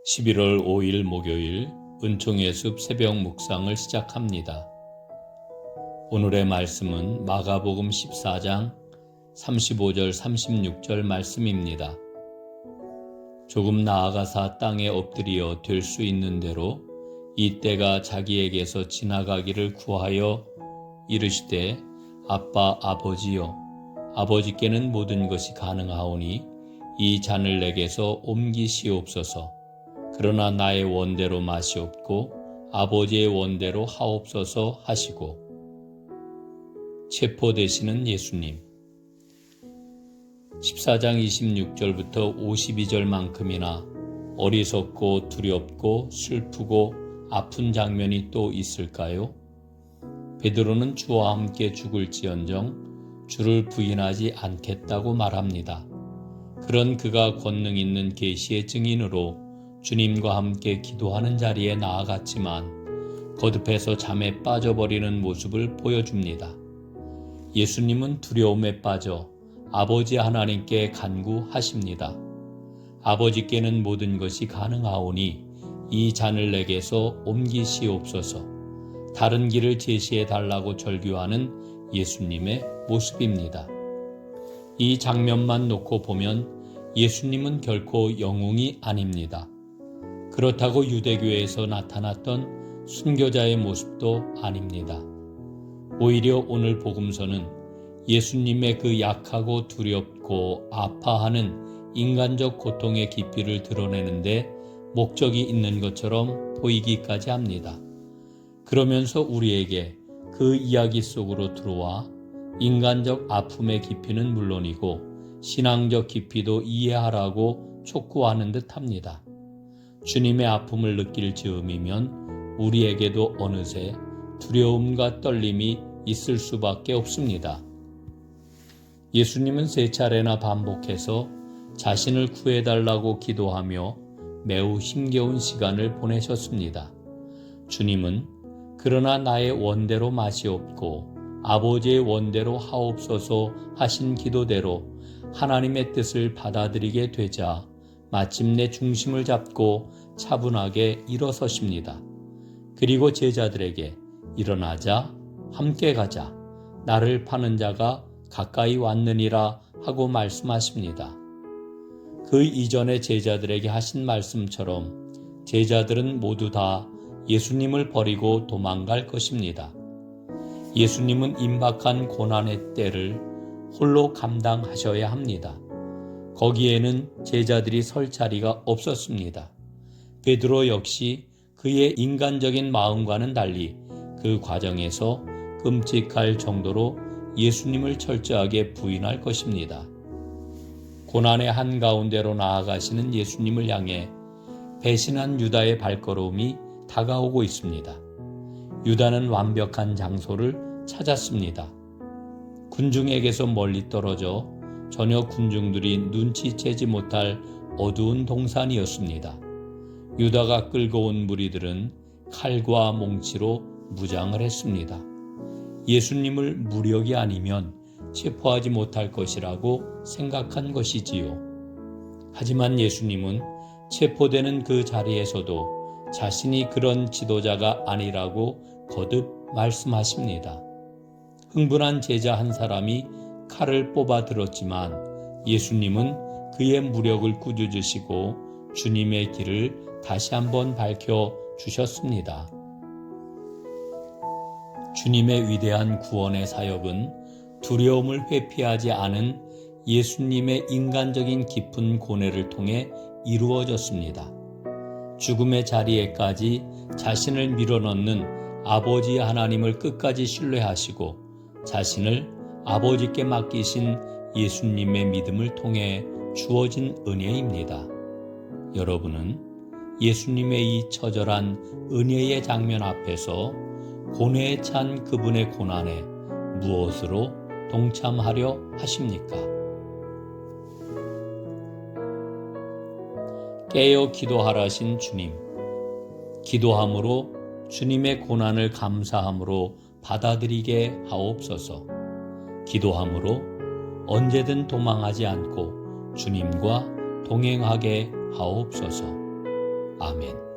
11월 5일 목요일 은총의 숲 새벽 묵상을 시작합니다. 오늘의 말씀은 마가복음 14장 35절 36절 말씀입니다. 조금 나아가사 땅에 엎드려 될 수 있는 대로 이 때가 자기에게서 지나가기를 구하여 이르시되 아빠 아버지여 아버지께는 모든 것이 가능하오니 이 잔을 내게서 옮기시옵소서. 그러나 나의 원대로 마시옵고 아버지의 원대로 하옵소서 하시고. 체포되시는 예수님. 14장 26절부터 52절만큼이나 어리석고 두렵고 슬프고 아픈 장면이 또 있을까요? 베드로는 주와 함께 죽을지언정 주를 부인하지 않겠다고 말합니다. 그런 그가 권능 있는 계시의 증인으로 주님과 함께 기도하는 자리에 나아갔지만 거듭해서 잠에 빠져버리는 모습을 보여줍니다. 예수님은 두려움에 빠져 아버지 하나님께 간구하십니다. 아버지께는 모든 것이 가능하오니 이 잔을 내게서 옮기시옵소서. 다른 길을 제시해 달라고 절규하는 예수님의 모습입니다. 이 장면만 놓고 보면 예수님은 결코 영웅이 아닙니다. 그렇다고 유대교에서 나타났던 순교자의 모습도 아닙니다. 오히려 오늘 복음서는 예수님의 그 약하고 두렵고 아파하는 인간적 고통의 깊이를 드러내는데 목적이 있는 것처럼 보이기까지 합니다. 그러면서 우리에게 그 이야기 속으로 들어와 인간적 아픔의 깊이는 물론이고 신앙적 깊이도 이해하라고 촉구하는 듯합니다. 주님의 아픔을 느낄 즈음이면 우리에게도 어느새 두려움과 떨림이 있을 수밖에 없습니다. 예수님은 3차례나 반복해서 자신을 구해달라고 기도하며 매우 힘겨운 시간을 보내셨습니다. 주님은 그러나 나의 원대로 마시옵고 아버지의 원대로 하옵소서 하신 기도대로 하나님의 뜻을 받아들이게 되자 마침내 중심을 잡고 차분하게 일어서십니다. 그리고 제자들에게 일어나자, 함께 가자, 나를 파는 자가 가까이 왔느니라 하고 말씀하십니다. 그 이전에 제자들에게 하신 말씀처럼 제자들은 모두 다 예수님을 버리고 도망갈 것입니다. 예수님은 임박한 고난의 때를 홀로 감당하셔야 합니다. 거기에는 제자들이 설 자리가 없었습니다. 베드로 역시 그의 인간적인 마음과는 달리 그 과정에서 끔찍할 정도로 예수님을 철저하게 부인할 것입니다. 고난의 한가운데로 나아가시는 예수님을 향해 배신한 유다의 발걸음이 다가오고 있습니다. 유다는 완벽한 장소를 찾았습니다. 군중에게서 멀리 떨어져 전혀 군중들이 눈치채지 못할 어두운 동산이었습니다. 유다가 끌고 온 무리들은 칼과 몽치로 무장을 했습니다. 예수님을 무력이 아니면 체포하지 못할 것이라고 생각한 것이지요. 하지만 예수님은 체포되는 그 자리에서도 자신이 그런 지도자가 아니라고 거듭 말씀하십니다. 흥분한 제자 한 사람이 칼을 뽑아 들었지만 예수님은 그의 무력을 꾸짖으시고 주님의 길을 다시 한번 밝혀 주셨습니다. 주님의 위대한 구원의 사역은 두려움을 회피하지 않은 예수님의 인간적인 깊은 고뇌를 통해 이루어졌습니다. 죽음의 자리에까지 자신을 밀어넣는 아버지 하나님을 끝까지 신뢰하시고 자신을 아버지께 맡기신 예수님의 믿음을 통해 주어진 은혜입니다. 여러분은 예수님의 이 처절한 은혜의 장면 앞에서 고뇌에 찬 그분의 고난에 무엇으로 동참하려 하십니까? 깨어 기도하라신 주님, 기도함으로 주님의 고난을 감사함으로 받아들이게 하옵소서. 기도함으로 언제든 도망하지 않고 주님과 동행하게 하옵소서. 아멘.